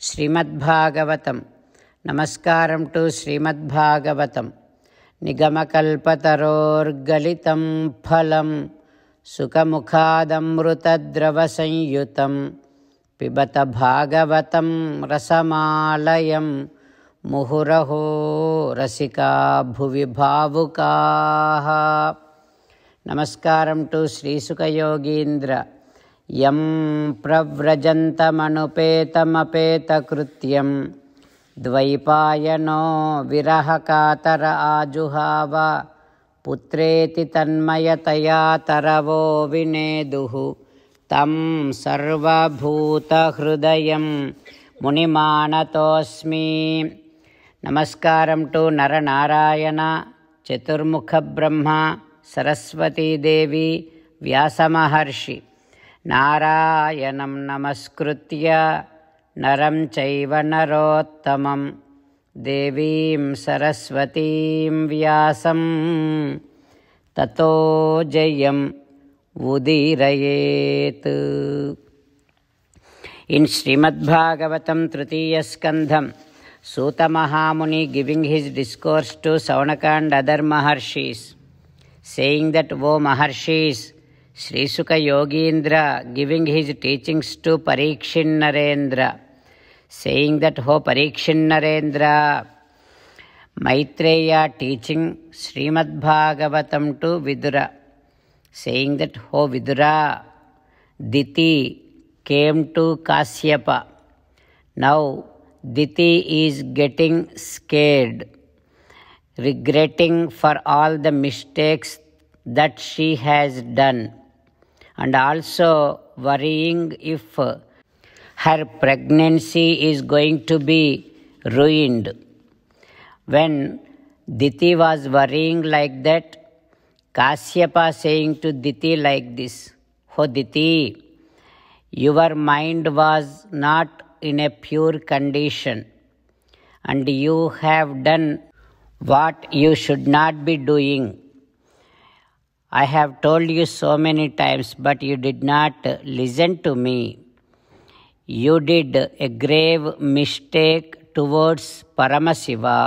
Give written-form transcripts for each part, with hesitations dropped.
ಶ್ರೀಮದ್ಭಾಗವತಂ. ನಮಸ್ಕಾರಂ to ಶ್ರೀಮದ್ಭಾಗವತಂ. ನಿಗಮಕಲ್ಪತರೋರ್ಗಲಿತಂ ಫಲಂ ಸುಖಮುಖಾದಮೃತದ್ರವಸಂಯುತಂ ಪಿಬತ ಭಾಗವತಂ ರಸಮಾಲಯಂ ಮುಹುರಹೋ ರಸಿಕಾ ಭುವಿ ಭಾವುಕಾಃ. ನಮಸ್ಕಾರಂ to ಶ್ರೀಸುಖಯೋಗೀಂದ್ರ. M ಪ್ರವ್ರಜಂತಮನುಪೇತಮಪೇತಕೃತ್ಯಂ ದ್ವೈಪಾಯನೋ ವಿರಹಕಾತರ ಆಜುಹಾವ ಪುತ್ರೇತಿ ತನ್ಮಯತಯಾ ತರವೋ ವಿನೇದುಃ ತಂ ಸರ್ವಭೂತಹೃದಯಂ ಮುನಿಮಾನತೋಸ್ಮಿ. ನಮಸ್ಕಾರಂ to Nara Narayana, ಚತುರ್ಮುಖ ಬ್ರಹ್ಮ, ಸರಸ್ವತೀ ದೇವಿ, ವ್ಯಾಸಮಹರ್ಷಿ. ನಾರಾಯಣಂ ನಮಸ್ಕೃತ್ಯ ನರಂ ಚೈವ ನರೋತ್ತಮಂ ದೇವೀಂ ಸರಸ್ವತೀಂ ವ್ಯಾಸಂ ತತೋ Jayam ಉದೀರಯೇತ್. In Srimad Bhagavatam Tritiya Skandham, Suta Mahamuni giving his discourse to Saunaka and other Maharshis, saying that, O Maharshis, Sri Sukha Yogindra giving his teachings to Parikshin Narendra, saying that, O Parikshin Narendra, Maitreya teaching Srimad Bhagavatam to Vidura, saying that, O Vidura, Diti came to Kasyapa. Now Diti is getting scared, regretting for all the mistakes that she has done, and also worrying if her pregnancy is going to be ruined. When Diti was worrying like that, Kasyapa saying to Diti like this, "O Diti, your mind was not in a pure condition, and you have done what you should not be doing. I have told you so many times, but you did not listen to me. You did a grave mistake towards Paramashiva.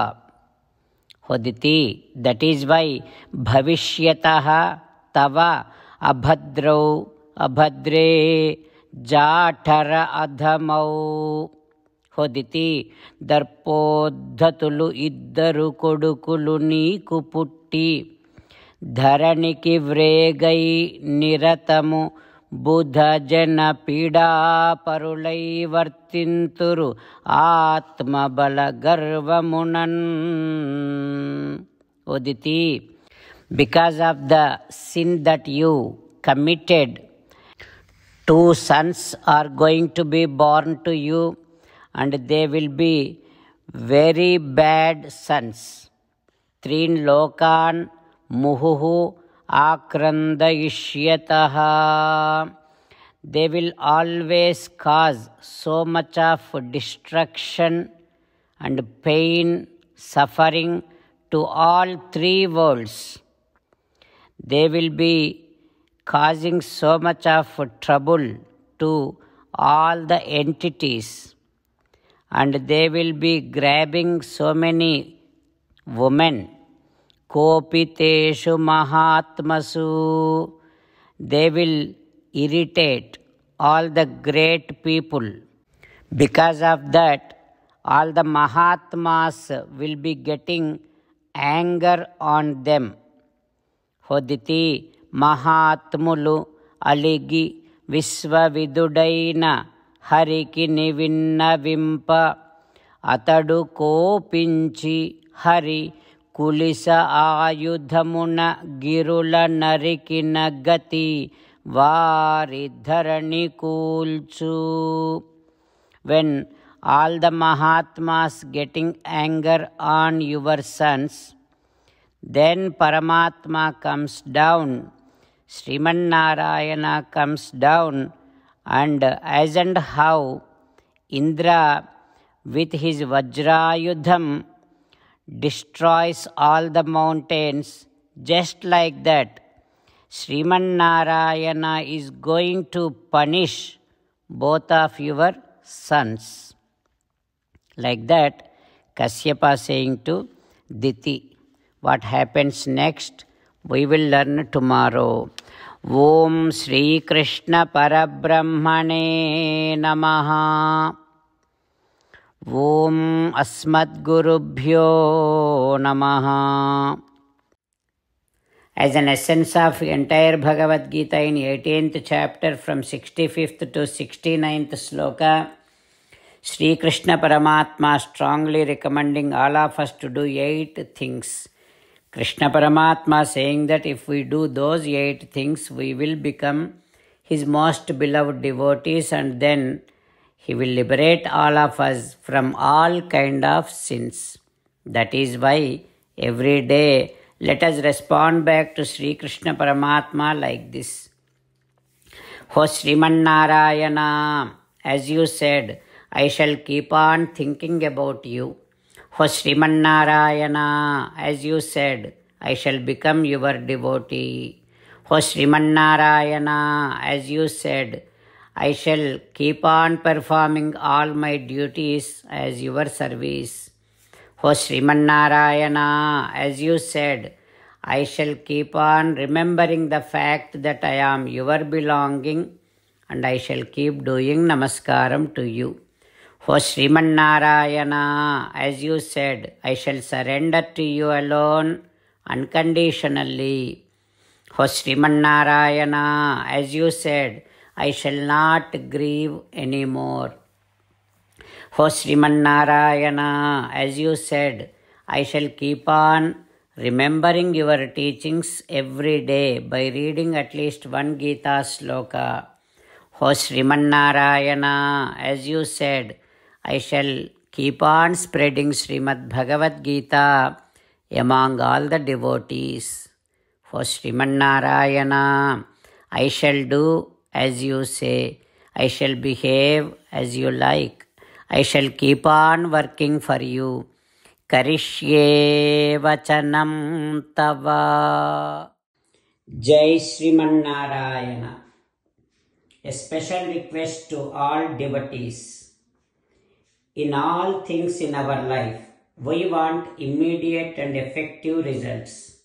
Hoditi, that is why bhavishyataha tava abhadrau abhadre ಜಾಠರ ಅಧಮೌ. ಹೊದಿತಿ, ದರ್ಪೋದ್ಧತುಲು ಇದ್ದರು ಕೊಡುಕುಲು ನೀಕು ಪುಟ್ಟಿ ಧರಣಿಕಿ ವ್ರೇಗೈ ನಿರತಮು ಬುಧ ಜನ ಪೀಡಾ ಪರುಳೈ ವರ್ತಿಂತುರು ಆತ್ಮಬಲ ಗರ್ವಮುನನ್. ಹೊದಿತಿ, because of the sin that you committed, 2 sons are going to be born to you, and they will be very bad sons. 3 lokan muhuhu akrandayishyataha. They will always cause so much of destruction and pain, suffering to all 3 worlds. They will be causing so much of trouble to all the entities, and they will be grabbing so many women. Kopiteshu mahatmasu. They will irritate all the great people. Because of that, all the mahatmas will be getting anger on them. Hoditi, మహాత్ములు అలిగి విశ్వవిదుడైన హరికి నివిన్నవింప అతడు కోపించి హరి కులిస ఆయుధమున గిరుల నరికిన గతి వారి ధరణి కూల్చు. When all the Mahatmas getting anger on your sons, then Paramatma comes down, Sriman Narayana comes down, and as and how Indra with his Vajrayudham destroys all the mountains, just like that Sriman Narayana is going to punish both of your sons. Like that, Kasyapa saying to Diti, what happens next, we will learn tomorrow. Om Sri Krishna Parabrahmane Namaha. Om Asmadgurubhyo Namaha. As an essence of entire Bhagavad Gita in 18th chapter from 65th to 69th sloka, Sri Krishna Paramatma strongly recommending all of us to do 8 things. Krishna Paramatma saying that if we do those 8 things, we will become His most beloved devotees, and then He will liberate all of us from all kind of sins. That is why every day let us respond back to Sri Krishna Paramatma like this. Ho Sriman Narayana, as you said, I shall keep on thinking about you. Ho Sriman Narayana, as you said, I shall become your devotee. Ho Sriman Narayana, as you said, I shall keep on performing all my duties as your service. O Sriman Narayana, as you said, I shall keep on remembering the fact that I am your belonging, and I shall keep doing namaskaram to you. O Sriman Narayana, as you said, I shall surrender to you alone unconditionally. O Sriman Narayana, as you said, I shall not grieve anymore. O Sriman Narayana, as you said, I shall keep on remembering your teachings every day by reading at least one Gita sloka. O Sriman Narayana, as you said, I shall keep on spreading Srimad Bhagavad Gita among all the devotees. O Sriman Narayana, I shall do as you say. I shall behave as you like. I shall keep on working for you. Karishye vachanam tava. Jai Sriman Narayana. A special request to all devotees. In all things in our life, we want immediate and effective results.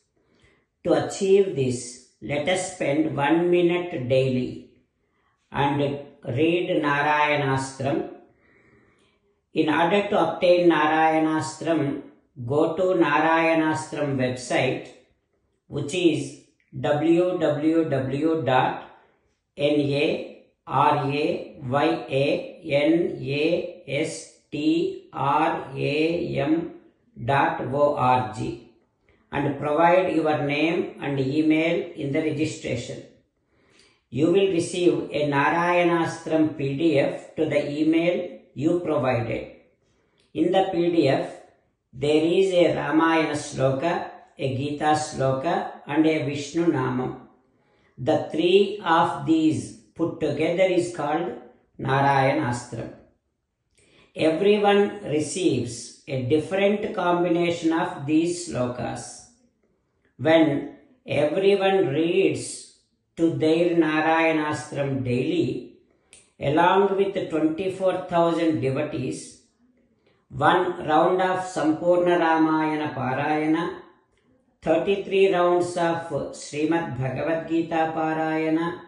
To achieve this, let us spend 1 minute daily and read Narayanastram. In order to obtain Narayanastram, go to Narayanastram website, which is www.narayanastram.org, and provide your name and email in the registration. You will receive a Narayanastram PDF to the email you provided. In the PDF, there is a Ramayana sloka, a Gita sloka, and a Vishnu Namam. The 3 of these put together is called Narayanastram. Everyone receives a different combination of these slokas. When everyone reads to their Narayanastram daily, along with 24,000 devotees, 1 round of Sampurna Ramayana Parayana, 33 rounds of Srimad Bhagavad Gita Parayana,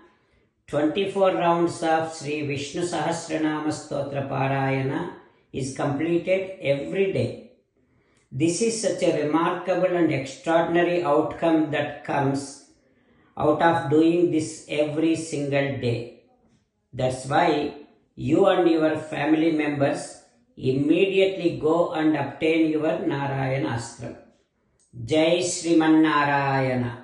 24 rounds of Sri Vishnu Sahasranama Stotra Parayana is completed every day. This is such a remarkable and extraordinary outcome that comes out of doing this every single day. That's why you and your family members immediately go and obtain your Narayanastram. Jai Sriman Narayana.